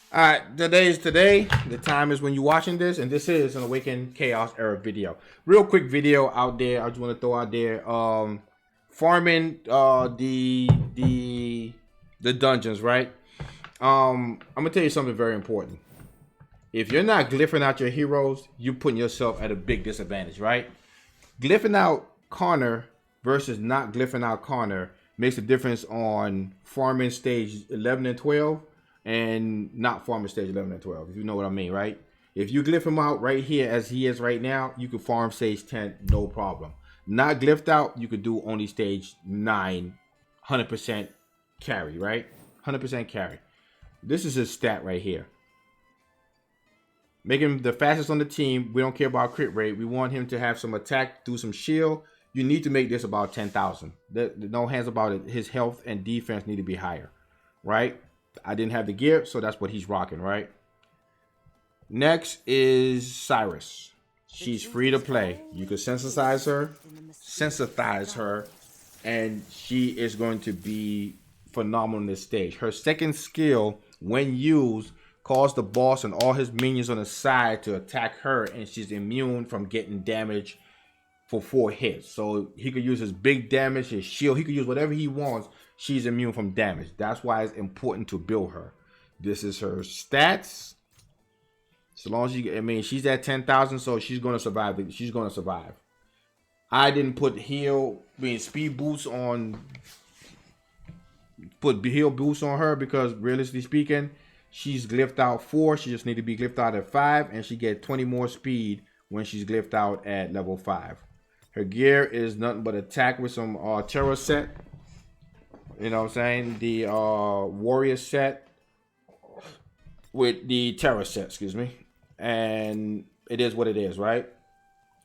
All right, today is today. The time is when you're watching this, and this is an Awaken Chaos ERA video. Real quick video out there. I just want to throw out there. Farming the dungeons, right? I'm gonna tell you something very important. If you're not glyphing out your heroes, you're putting yourself at a big disadvantage, right? Glyphing out Connor versus not glyphing out Connor makes a difference on farming stage 11 and 12 and not farming stage 11 and 12, if you know what I mean, right? If you glyph him out right here as he is right now, you can farm stage 10, no problem. Not glyphed out, you could do only stage 9, 100% carry, right? 100% carry. This is his stat right here. Make him the fastest on the team. We don't care about crit rate. We want him to have some attack, do some shield. You need to make this about 10,000. No hands about it. His health and defense need to be higher, right? I didn't have the gear, so that's what he's rocking, right? Next is Cyrus. She's free to play. You can sensitize her, and she is going to be phenomenal on this stage. Her second skill, when used, cause the boss and all his minions on the side to attack her, and she's immune from getting damage for 4 hits. So he could use his big damage, his shield, he could use whatever he wants. She's immune from damage. That's why it's important to build her. This is her stats. So long as she's at 10,000, so she's gonna survive. She's gonna survive. I didn't put speed boosts on, put heal boosts on her because realistically speaking, she's glyphed out 4. She just need to be glyphed out at 5, and she get 20 more speed when she's glyphed out at level 5. Her gear is nothing but attack with some terror set. You know what I'm saying? The warrior set with the terror set, excuse me. And it is what it is, right?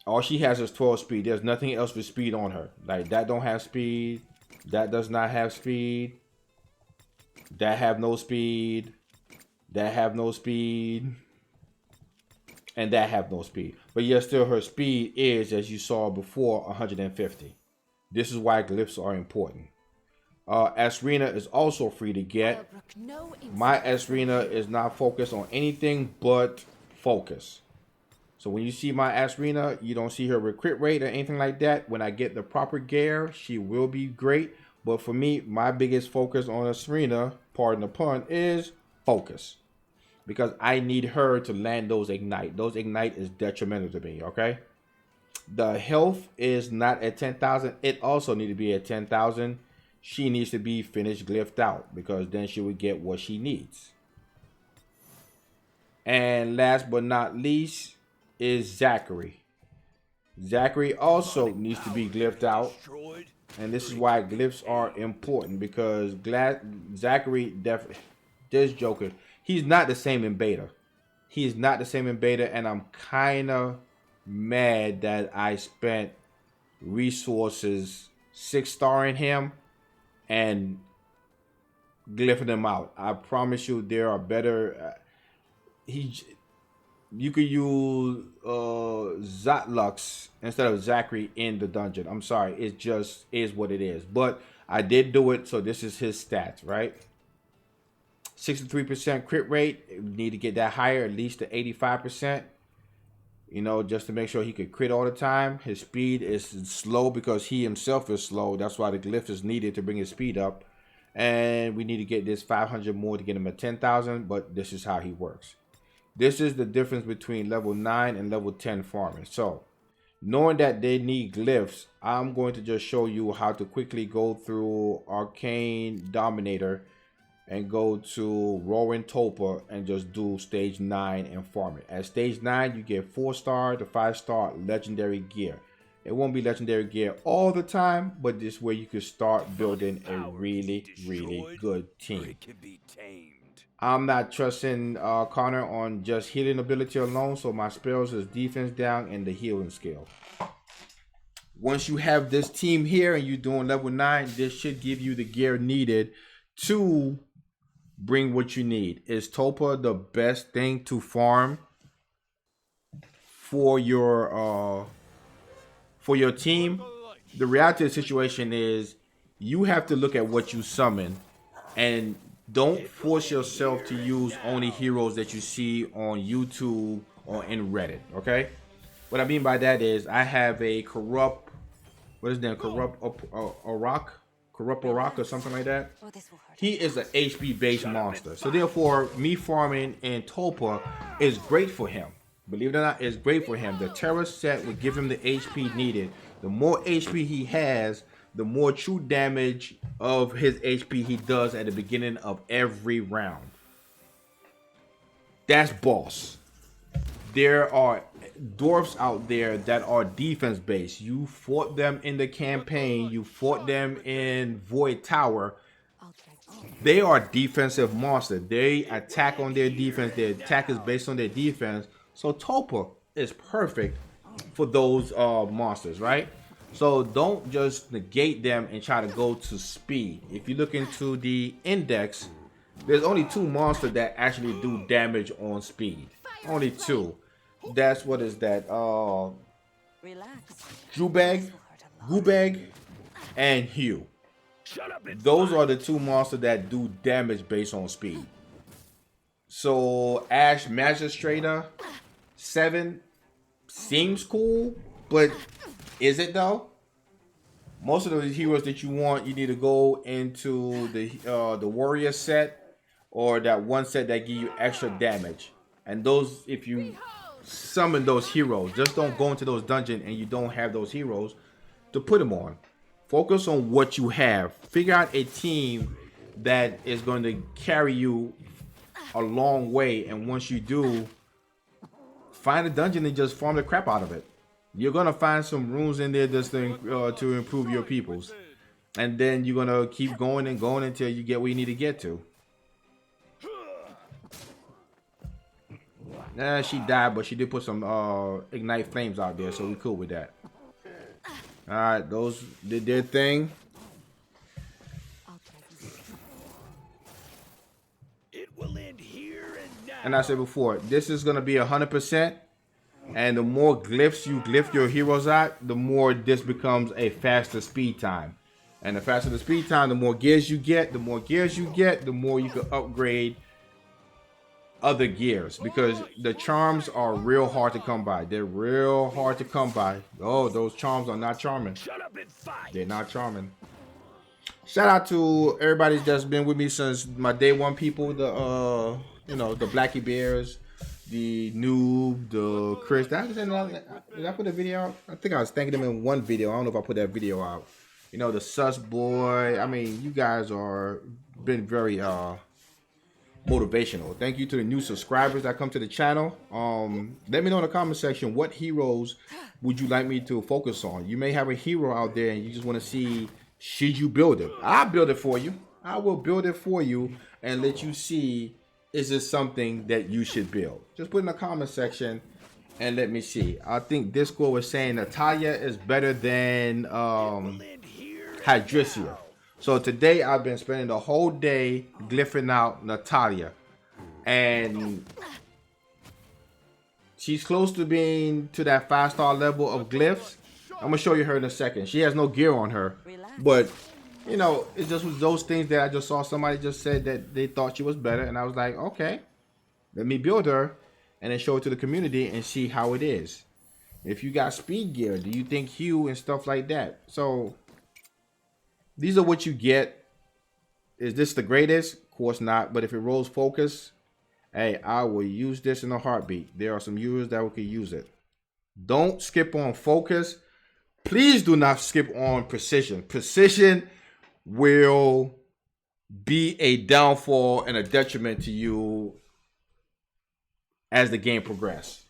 All she has is 12 speed. There's nothing else with speed on her. Like that don't have speed. That does not have speed. That have no speed. That have no speed. And that have no speed. But yet still her speed is, as you saw before, 150. This is why glyphs are important. Asrena is also free to get. My Asrena is not focused on anything but focus. So when you see my Asrena, you don't see her with crit rate or anything like that. When I get the proper gear, she will be great. But for me, my biggest focus on Asrena, pardon the pun, is focus. Because I need her to land those ignite. Those ignite is detrimental to me, okay? The health is not at 10,000. It also need to be at 10,000. She needs to be finished glyphed out because then she would get what she needs. And last but not least is Zachary. Zachary also needs to be glyphed out. And this is why glyphs are important because Zachary definitely, this Joker, he's not the same in beta. He's not the same in beta, and I'm kind of mad that I spent resources 6-starring him and glyphing him out. I promise you there are better. You could use Zatlux instead of Zachary in the dungeon. I'm sorry, it just is what it is. But I did do it, so this is his stats, right? 63% crit rate. We need to get that higher, at least to 85%. You know, just to make sure he could crit all the time. His speed is slow because he himself is slow. That's why the glyph is needed to bring his speed up. And we need to get this 500 more to get him at 10,000, but this is how he works. This is the difference between level 9 and level 10 farming. So, knowing that they need glyphs, I'm going to just show you how to quickly go through Arcane Dominator and go to Roaring Tulpa and just do stage 9 and farm it. At stage 9, you get 4-star to 5-star legendary gear. It won't be legendary gear all the time, but this way you can start building a really, really good team. I'm not trusting Connor on just healing ability alone, so my spells is defense down and the healing skill. Once you have this team here and you're doing level 9, this should give you the gear needed to bring what you need. Is Tulpa the best thing to farm for your team? The reality of the situation is you have to look at what you summon and Don't force yourself to use only heroes that you see on YouTube or in Reddit, okay? What I mean by that is I have a corrupt, what is that, corrupt Arak or something like that. He is an HP based monster. So therefore, me farming in Tulpa is great for him. Believe it or not, it's great for him. The Terra set will give him the HP needed. The more HP he has, the more true damage of his HP he does at the beginning of every round. That's boss. There are dwarfs out there that are defense based. You fought them in the campaign. You fought them in Void Tower. They are defensive monsters. They attack on their defense. Their attack is based on their defense. So Tulpa is perfect for those monsters, right? So don't just negate them and try to go to speed. If you look into the index, there's only 2 monsters that actually do damage on speed. Only 2. That's what is that? Goobag, and Hugh. Those are the 2 monsters that do damage based on speed. So Ash Magistrator 7 seems cool, but is it though? Most of the heroes that you want, you need to go into the warrior set or that one set that give you extra damage. And those, if you summon those heroes, just don't go into those dungeons and you don't have those heroes to put them on. Focus on what you have. Figure out a team that is going to carry you a long way, and once you do, find a dungeon and just farm the crap out of it. You're gonna find some runes in there just to improve your peoples, and then you're gonna keep going and going until you get where you need to get to. She died, but she did put some ignite flames out there, so we're cool with that. All right, those did their thing. And I said before, this is gonna be 100%. And the more glyphs you glyph your heroes out, the more this becomes a faster speed time. And the faster the speed time, the more gears you get. The more gears you get, the more you can upgrade other gears. Because the charms are real hard to come by. They're real hard to come by. Oh, those charms are not charming. They're not charming. Shout out to everybody that's been with me since my day one people. The the Blackie Bears, the Noob, the Chris. Did I put a video out? I think I was thanking them in one video. I don't know if I put that video out. You know, the Sus Boy. I mean, you guys are been very motivational. Thank you to the new subscribers that come to the channel. Let me know in the comment section what heroes would you like me to focus on. You may have a hero out there and you just want to see, should you build it? I'll build it for you. I will build it for you and let you see, is this something that you should build? Just put in the comment section and let me see. I think Discord was saying Natalia is better than Hydricia. So today I've been spending the whole day glyphing out Natalia. And she's close to being to that 5-star level of glyphs. I'm going to show you her in a second. She has no gear on her. But, you know, it just was those things that I just saw somebody just said that they thought she was better. And I was like, okay, let me build her and then show it to the community and see how it is. If you got speed gear, do you think Hugh and stuff like that? So these are what you get. Is this the greatest? Of course not. But if it rolls focus, hey, I will use this in a heartbeat. There are some users that could use it. Don't skip on focus. Please do not skip on precision. Precision will be a downfall and a detriment to you as the game progresses.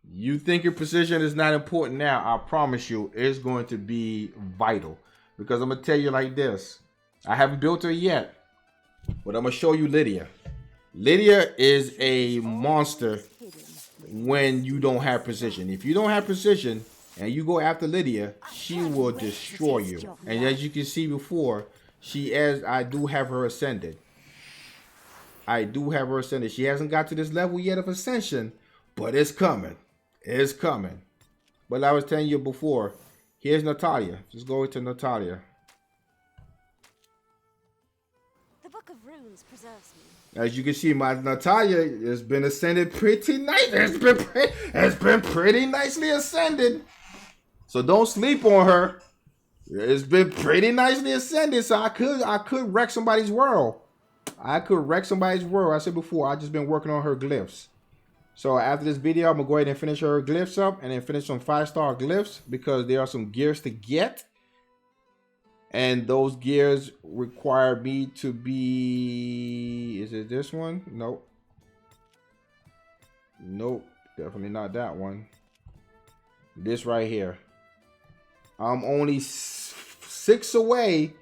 You think your precision is not important now, I promise you it's going to be vital. Because I'm going to tell you like this. I haven't built her yet, but I'm going to show you Lydia. Lydia is a monster when you don't have precision. If you don't have precision and you go after Lydia, she will destroy you. And as you can see before, I do have her ascended. She hasn't got to this level yet of Ascension, but it's coming. It's coming. But I was telling you before, here's Natalia. Just go to Natalia. runes preserves me. As you can see, my Natalia has been ascended pretty nice. It's been pretty nicely ascended. So don't sleep on her. It's been pretty nicely ascended. So I could wreck somebody's world. I said before, I just been working on her glyphs. So after this video, I'm gonna go ahead and finish her glyphs up and then finish some 5-star glyphs because there are some gears to get. And those gears require me to be... Is it this one? Nope. Nope. Definitely not that one. This right here. I'm only 6 away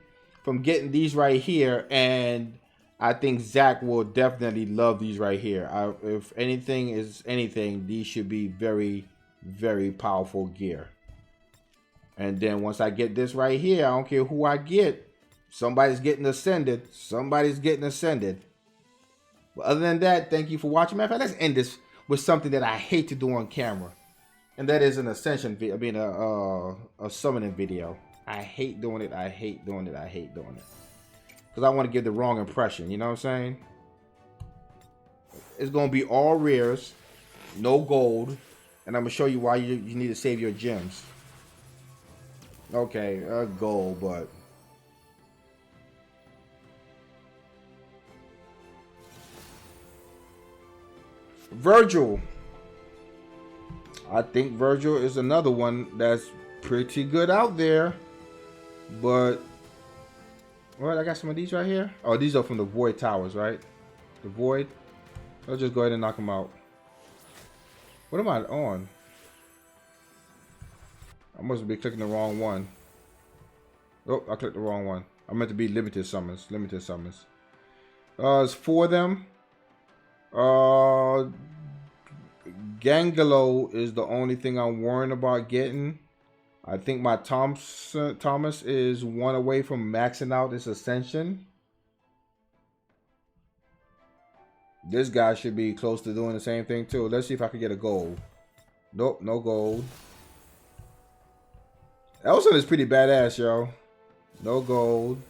from getting these right here. And I think Zach will definitely love these right here. If anything is anything, these should be very, very powerful gear. And then once I get this right here, I don't care who I get. Somebody's getting ascended. Somebody's getting ascended. But other than that, thank you for watching. Matter of fact, let's end this with something that I hate to do on camera. And that is an Ascension video. I mean, a summoning video. I hate doing it. I hate doing it. I hate doing it. Because I want to give the wrong impression. You know what I'm saying? It's going to be all rares. No gold. And I'm going to show you why you need to save your gems. Okay, gold, but Virgil. I think Virgil is another one that's pretty good out there. But what? I got some of these right here. Oh, these are from the Void Towers, right? The Void. I'll just go ahead and knock them out. What am I on? I must be clicking the wrong one. Oh, I clicked the wrong one. I meant to be limited summons. Limited summons. It's 4 of them. Gangalo is the only thing I'm worrying about getting. I think my Thomas is 1 away from maxing out this Ascension. This guy should be close to doing the same thing too. Let's see if I can get a gold. Nope, no gold. Elson is pretty badass, yo. No gold.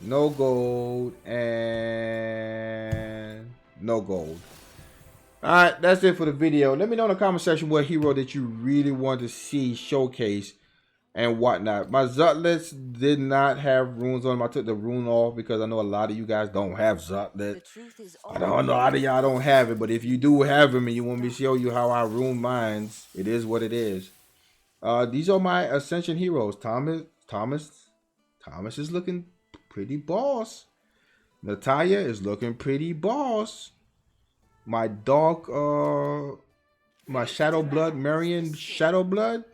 No gold. And no gold. Alright, that's it for the video. Let me know in the comment section what hero that you really want to see showcase and whatnot. My Zutlets did not have runes on them. I took the rune off because I know a lot of you guys don't have Zutlet. I don't know, a lot of y'all don't have it, but if you do have them and you want me to show you how I rune mines, it is what it is. These are my Ascension heroes. Thomas is looking pretty boss. Natalia is looking pretty boss. My dog, my Shadow Blood, Marion Shadow Blood.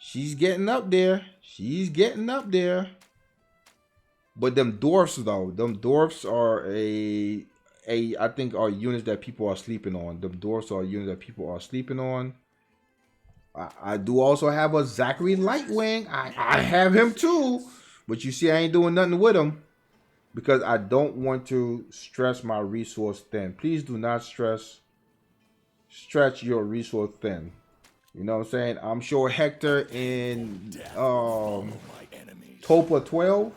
She's getting up there. She's getting up there. But them dwarfs though, them dwarfs are I think are units that people are sleeping on. Them dwarfs are units that people are sleeping on. I do also have a Zachary Lightwing. I have him too. But you see I ain't doing nothing with him. Because I don't want to stress my resource thin. Please do not stretch your resource thin. You know what I'm saying? I'm sure Hector in Tulpa 12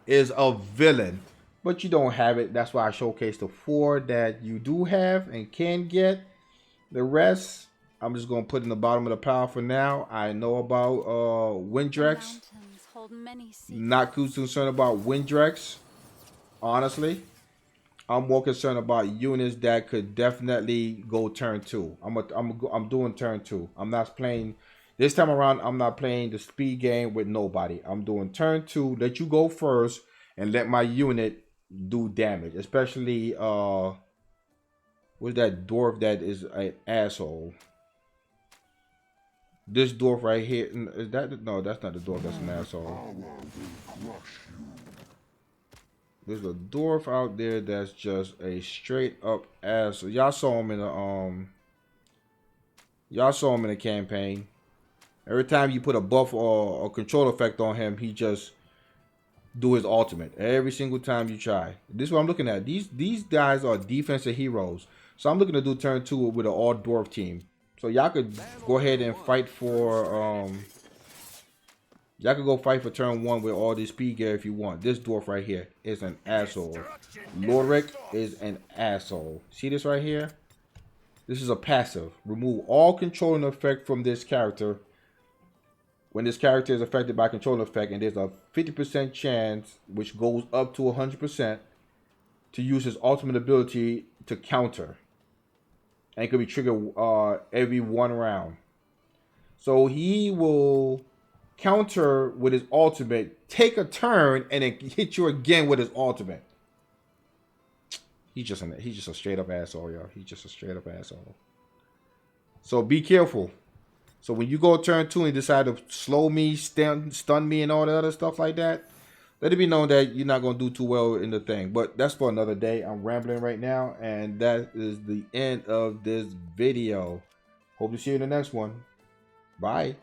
is a villain. But you don't have it. That's why I showcased the 4 that you do have and can get. The rest, I'm just going to put in the bottom of the pile for now. I know about Windrex. Not too concerned about Windrex. Honestly, I'm more concerned about units that could definitely go turn 2. I'm doing turn 2. I'm not playing this time around. I'm not playing the speed game with nobody. I'm doing turn 2. Let you go first and let my unit do damage. Especially what's that dwarf that is an asshole? This dwarf right here. Is that no? That's not the dwarf. That's an asshole. There's a dwarf out there that's just a straight up ass. Y'all saw him in the campaign. Every time you put a buff or a control effect on him, he just do his ultimate. Every single time you try. This is what I'm looking at. These guys are defensive heroes. So I'm looking to do turn 2 with an all dwarf team. So y'all could go ahead and fight for Y'all can go fight for turn 1 with all this speed gear if you want. This dwarf right here is an asshole. Loric is an asshole. See this right here? This is a passive. Remove all controlling effect from this character. When this character is affected by controlling effect, and there's a 50% chance, which goes up to 100%, to use his ultimate ability to counter. And it can be triggered every 1 round. So he will counter with his ultimate, take a turn, and then hit you again with his ultimate. He's just a straight up asshole, y'all. He's just a straight up asshole. So be careful. So when you go turn 2 and you decide to slow me, stun me, and all that other stuff like that, let it be known that you're not going to do too well in the thing. But that's for another day. I'm rambling right now, and that is the end of this video. Hope to see you in the next one. Bye.